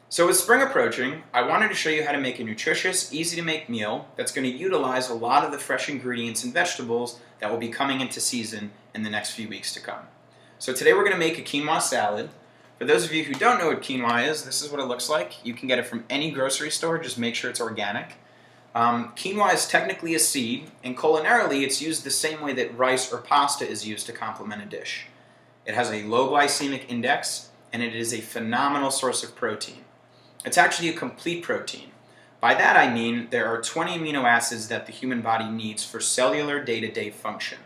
So with spring approaching, I wanted to show you how to make a nutritious, easy to make meal that's going to utilize a lot of the fresh ingredients and vegetables that will be coming into season in the next few weeks to come. So today we're going to make a quinoa salad. For those of you who don't know what quinoa is, this is what it looks like. You can get it from any grocery store, just make sure it's organic. Quinoa is technically a seed, and culinarily it's used the same way that rice or pasta is used to complement a dish. It has a low glycemic index, and it is a phenomenal source of protein. It's actually a complete protein. By that I mean there are 20 amino acids that the human body needs for cellular day-to-day function.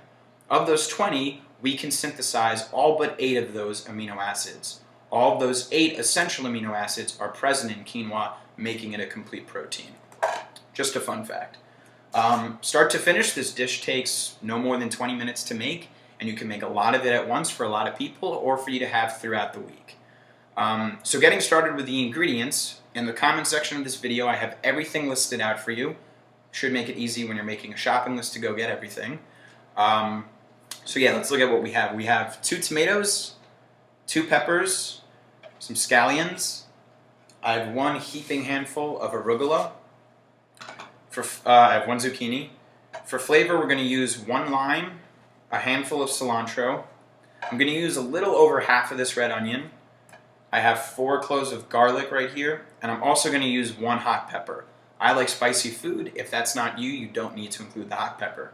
Of those 20, we can synthesize all but 8 of those amino acids. All of those 8 essential amino acids are present in quinoa, making it a complete protein. Just a fun fact. Start to finish, this dish takes no more than 20 minutes to make, and you can make a lot of it at once for a lot of people or for you to have throughout the week. So getting started with the ingredients, in the comment section of this video I have everything listed out for you. Should make it easy when you're making a shopping list to go get everything. So yeah, let's look at what we have. We have 2 tomatoes, 2 peppers, some scallions. I have 1 heaping handful of arugula. I have 1 zucchini. For flavor we're going to use 1 lime, a handful of cilantro. I'm going to use a little over half of this red onion. I have 4 cloves of garlic right here, and I'm also going to use 1 hot pepper. I like spicy food. If that's not you, you don't need to include the hot pepper.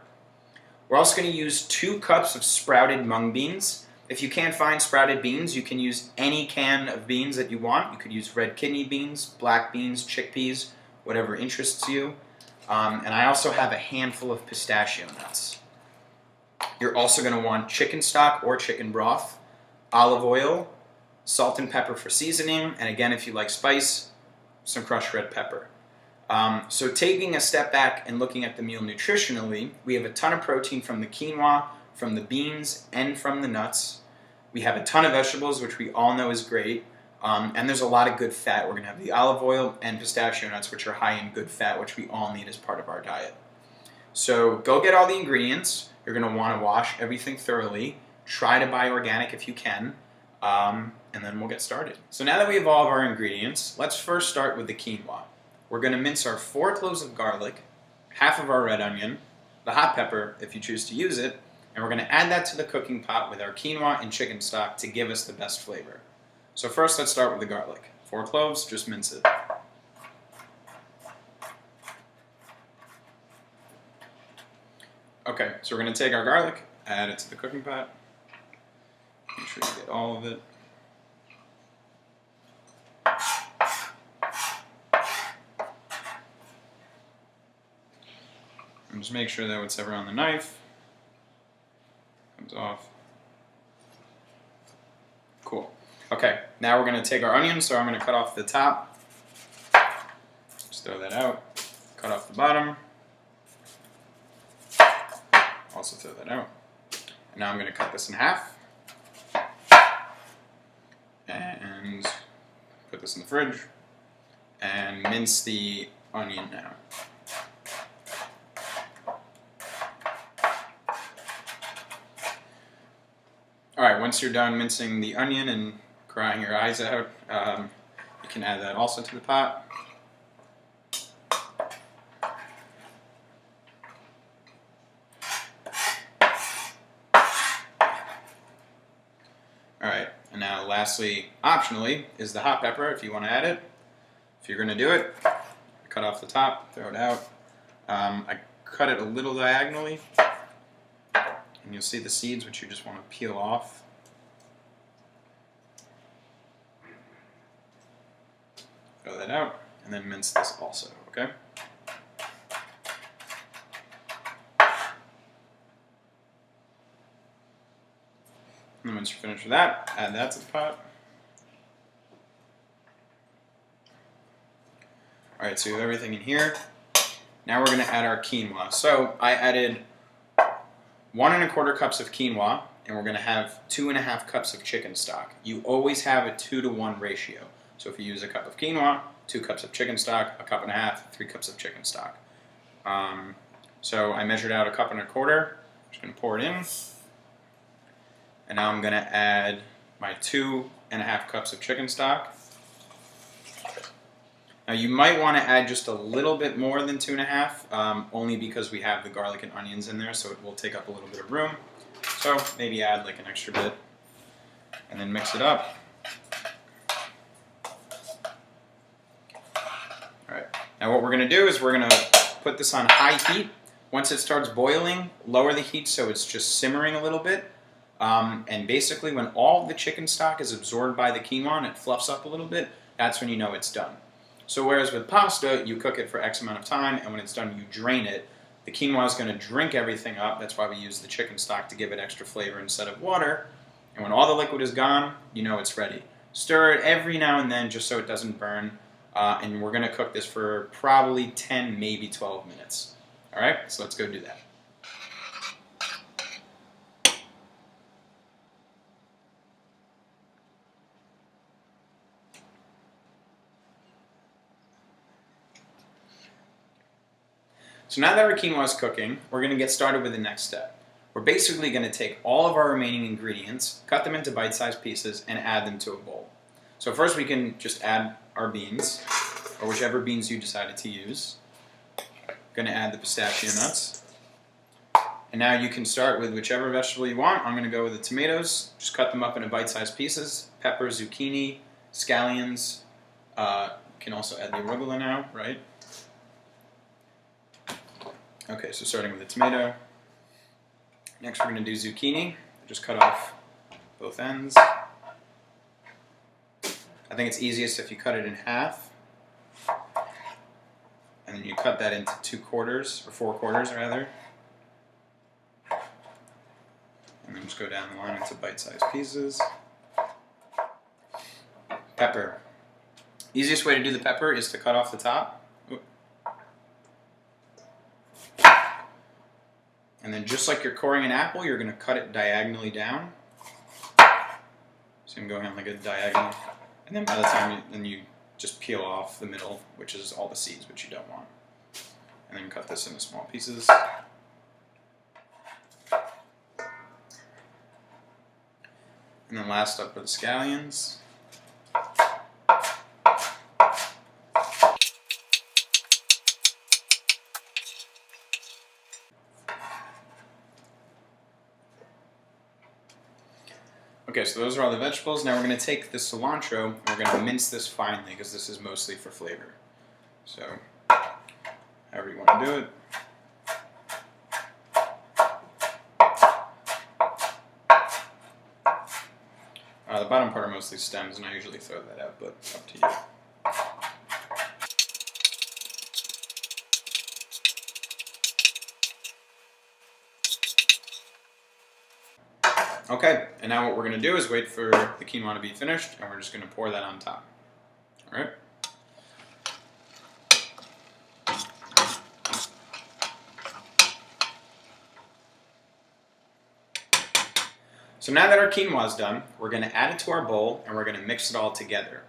We're also going to use 2 cups of sprouted mung beans. If you can't find sprouted beans, you can use any can of beans that you want. You could use red kidney beans, black beans, chickpeas, whatever interests you. And I also have a handful of pistachio nuts. You're also going to want chicken stock or chicken broth, olive oil, salt and pepper for seasoning, and again, if you like spice, some crushed red pepper. So taking a step back and looking at the meal nutritionally, we have a ton of protein from the quinoa, from the beans, and from the nuts. We have a ton of vegetables, which we all know is great, and there's a lot of good fat. We're going to have the olive oil and pistachio nuts, which are high in good fat, which we all need as part of our diet. So go get all the ingredients. You're going to want to wash everything thoroughly. Try to buy organic if you can. And then we'll get started. So now that we have all of our ingredients, let's first start with the quinoa. We're going to mince our 4 cloves of garlic, half of our red onion, the hot pepper if you choose to use it, and we're going to add that to the cooking pot with our quinoa and chicken stock to give us the best flavor. So first let's start with the garlic. 4 cloves, just mince it. Okay, so we're going to take our garlic, add it to the cooking pot. Make sure you get all of it. And just make sure that whatever on the knife comes off. Cool. Okay, now we're going to take our onions, so I'm going to cut off the top. Just throw that out. Cut off the bottom. Also throw that out. And now I'm going to cut this in half. And put this in the fridge. And mince the onion now. Alright, once you're done mincing the onion and crying your eyes out, you can add that also to the pot. Alright, and now lastly, optionally, is the hot pepper if you want to add it. If you're going to do it, cut off the top, throw it out. I cut it a little diagonally. And you'll see the seeds, which you just want to peel off. Throw that out, and then mince this also, okay? And then once you're finished with that, add that to the pot. Alright, so you have everything in here. Now we're going to add our quinoa. So I added 1 1/4 cups of quinoa, and we're going to have 2 1/2 cups of chicken stock. You always have a 2-to-1 ratio. So if you use a cup of quinoa, 2 cups of chicken stock, 1 1/2 cups, 3 cups of chicken stock. So I measured out 1 1/4 cups. I'm just going to pour it in. And now I'm going to add my 2 1/2 cups of chicken stock. Now you might want to add just a little bit more than 2.5, only because we have the garlic and onions in there, so it will take up a little bit of room. So maybe add like an extra bit, and then mix it up. All right. Now what we're going to do is we're going to put this on high heat. Once it starts boiling, lower the heat so it's just simmering a little bit. And basically when all the chicken stock is absorbed by the quinoa and it fluffs up a little bit, that's when you know it's done. So whereas with pasta, you cook it for X amount of time, and when it's done, you drain it. The quinoa is going to drink everything up. That's why we use the chicken stock to give it extra flavor instead of water. And when all the liquid is gone, you know it's ready. Stir it every now and then just so it doesn't burn. And we're going to cook this for probably 10, maybe 12 minutes. All right, so let's go do that. So now that our quinoa is cooking, we're going to get started with the next step. We're basically going to take all of our remaining ingredients, cut them into bite-sized pieces, and add them to a bowl. So first we can just add our beans, or whichever beans you decided to use. Going to add the pistachio nuts. And now you can start with whichever vegetable you want. I'm going to go with the tomatoes. Just cut them up into bite-sized pieces. Pepper, zucchini, scallions. You can also add the arugula now, right? Okay, so starting with the tomato. Next we're going to do zucchini. Just cut off both ends. I think it's easiest if you cut it in half. And then you cut that into 2 quarters, or 4 quarters rather. And then just go down the line into bite-sized pieces. Pepper. Easiest way to do the pepper is to cut off the top. And then just like you're coring an apple, you're going to cut it diagonally down. So I'm going on like a diagonal. And then by the time you just peel off the middle, which is all the seeds, which you don't want. And then cut this into small pieces. And then last up are the scallions. Okay, so those are all the vegetables. Now we're going to take the cilantro and we're going to mince this finely because this is mostly for flavor. So, however you want to do it. The bottom part are mostly stems, and I usually throw that out, but up to you. Okay, and now what we're going to do is wait for the quinoa to be finished, and we're just going to pour that on top. All right? So now that our quinoa is done, we're going to add it to our bowl, and we're going to mix it all together.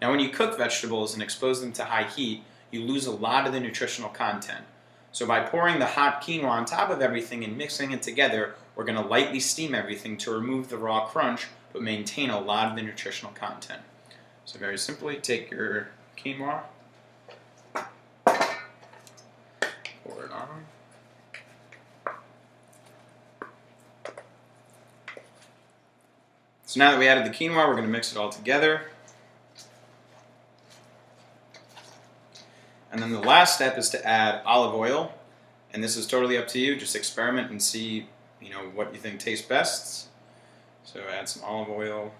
Now when you cook vegetables and expose them to high heat, you lose a lot of the nutritional content. So by pouring the hot quinoa on top of everything and mixing it together, we're going to lightly steam everything to remove the raw crunch, but maintain a lot of the nutritional content. So very simply, take your quinoa, pour it on. So now that we added the quinoa, we're going to mix it all together. And then the last step is to add olive oil, and this is totally up to you. Just experiment and see, what you think tastes best. So add some olive oil.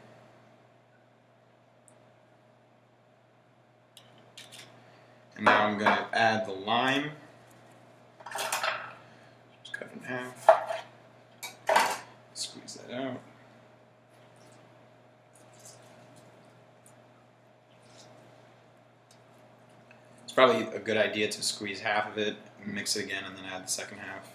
And now I'm going to add the lime. Just cut it in half. Squeeze that out. It's probably a good idea to squeeze half of it, mix it again, and then add the second half.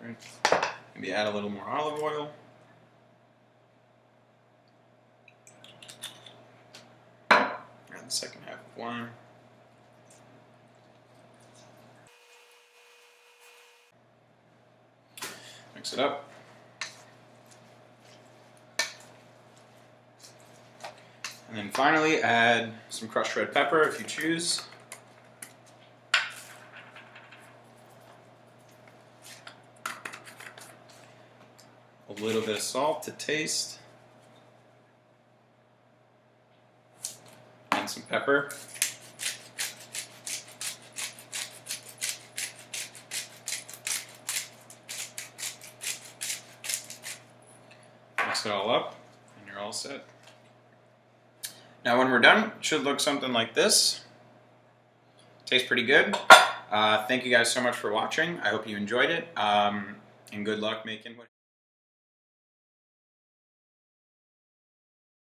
Right. Maybe add a little more olive oil. Add the second half of lime. Mix it up. And then finally add some crushed red pepper if you choose. A little bit of salt to taste. And some pepper. Mix it all up and you're all set. Now when we're done, it should look something like this. Tastes pretty good. Thank you guys so much for watching. I hope you enjoyed it. And good luck making what